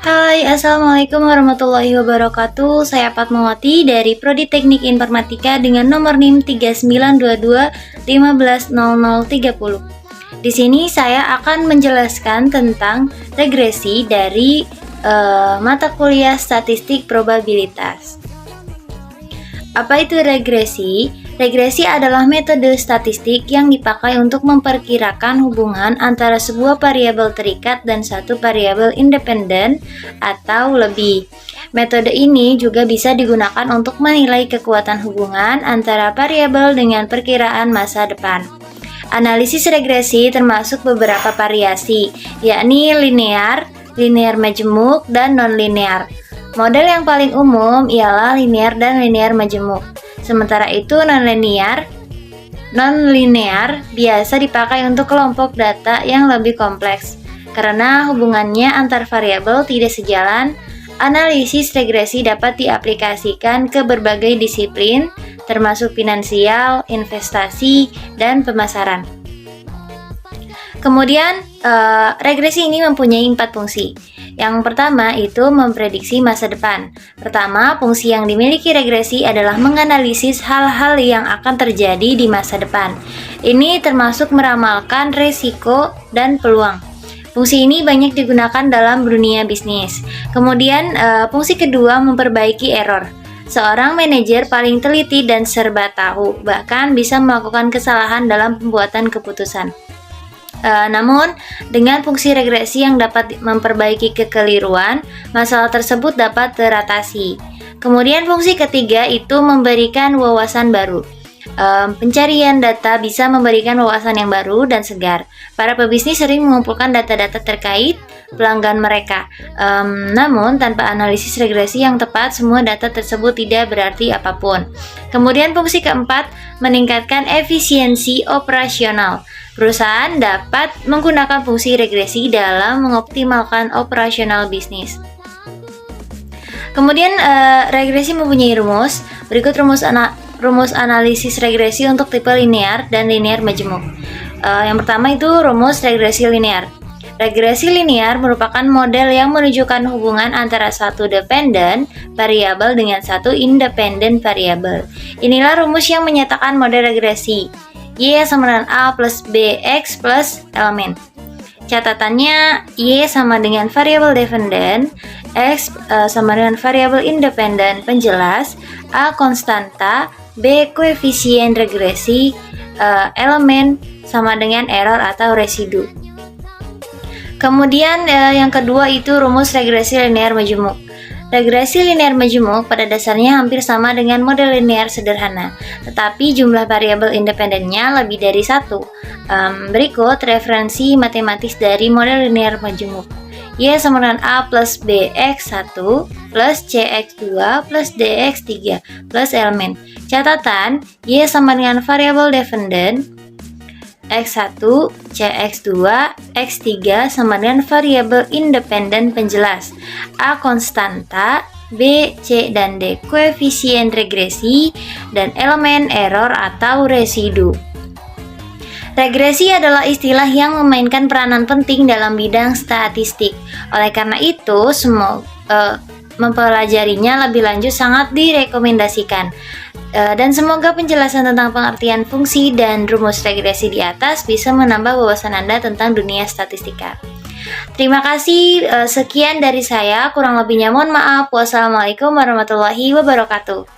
Hai, Assalamualaikum warahmatullahi wabarakatuh. Saya Fatmawati dari Prodi Teknik Informatika dengan nomor NIM 3922 150030. Di sini saya akan menjelaskan tentang regresi dari mata kuliah statistik probabilitas. Apa itu regresi? Regresi adalah metode statistik yang dipakai untuk memperkirakan hubungan antara sebuah variabel terikat dan satu variabel independen atau lebih. Metode ini juga bisa digunakan untuk menilai kekuatan hubungan antara variabel dengan perkiraan masa depan. Analisis regresi termasuk beberapa variasi, yakni linear, linear majemuk, dan non-linear. Model yang paling umum ialah linear dan linear majemuk. Sementara itu non-linear biasa dipakai untuk kelompok data yang lebih kompleks. Karena hubungannya antar variabel tidak sejalan, analisis regresi dapat diaplikasikan ke berbagai disiplin, termasuk finansial, investasi, dan pemasaran. Kemudian, regresi ini mempunyai 4 fungsi. Yang pertama itu memprediksi masa depan. Pertama, fungsi yang dimiliki regresi adalah menganalisis hal-hal yang akan terjadi di masa depan. Ini termasuk meramalkan resiko dan peluang. Fungsi ini banyak digunakan dalam dunia bisnis. Kemudian, fungsi kedua memperbaiki error. Seorang manajer paling teliti dan serba tahu, bahkan bisa melakukan kesalahan dalam pembuatan keputusan. Namun, dengan fungsi regresi yang dapat memperbaiki kekeliruan, masalah tersebut dapat teratasi. Kemudian fungsi ketiga itu memberikan wawasan baru. Pencarian data bisa memberikan wawasan yang baru dan segar. Para pebisnis sering mengumpulkan data-data terkait pelanggan mereka. Namun, tanpa analisis regresi yang tepat, semua data tersebut tidak berarti apapun. Kemudian fungsi keempat, meningkatkan efisiensi operasional. Perusahaan dapat menggunakan fungsi regresi dalam mengoptimalkan operasional bisnis. Kemudian regresi mempunyai rumus. Berikut rumus analisis regresi untuk tipe linear dan linear majemuk. Yang pertama itu rumus regresi linear. Regresi linear merupakan model yang menunjukkan hubungan antara satu dependen variabel dengan satu independen variabel. Inilah rumus yang menyatakan model regresi. Y sama dengan A plus BX plus elemen. Catatannya, Y sama dengan variabel dependen, X sama dengan variabel independen penjelas, A konstanta, B koefisien regresi, elemen sama dengan error atau residu. Kemudian yang kedua itu rumus regresi linear majemuk. Regresi linear majemuk pada dasarnya hampir sama dengan model linear sederhana, tetapi jumlah variabel independennya lebih dari satu. Berikut referensi matematis dari model linear majemuk. Y sama dengan A plus BX1 plus CX2 plus DX3 plus elemen. Catatan, Y sama dengan variabel dependen, X1, CX2, X3 sama dengan variabel independen penjelas, A konstanta, B, C, dan D koefisien regresi, dan elemen error atau residu. Regresi adalah istilah yang memainkan peranan penting dalam bidang statistik. Oleh karena itu, mempelajarinya lebih lanjut sangat direkomendasikan. Dan semoga penjelasan tentang pengertian fungsi dan rumus regresi di atas bisa menambah wawasan Anda tentang dunia statistika. Terima kasih, sekian dari saya, kurang lebihnya mohon maaf. Wassalamualaikum warahmatullahi wabarakatuh.